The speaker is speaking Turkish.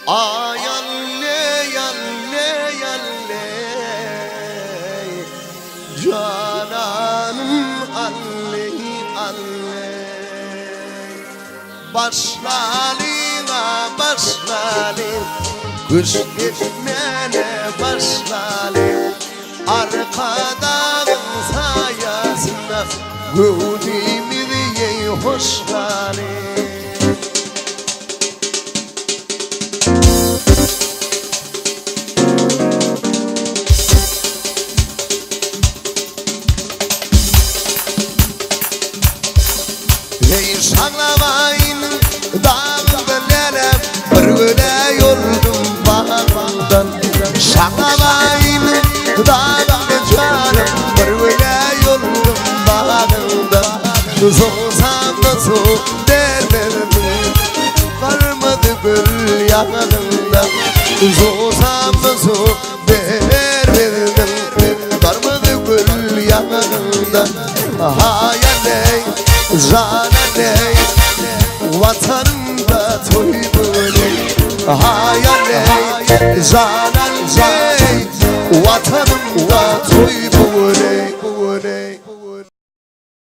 Ay yalle yalle yalle cananım alle alle başlalina başlalin kuş gitmene başlalin arkadan sayasına gönlümü diye hoş galin. Şanlamayın dağdan lelem Bırgıle yoldum bağımdan Şanlamayın dağdan canım Bırgıle yoldum bağımdan Soğusam da soğuk derlerdim Varmadı gül yanımda Soğusam da soğuk derlerdim Varmadı gül yanımda Hayaley Cananey, vatanımda toy böley Hayaley, cananey, vatanımda toy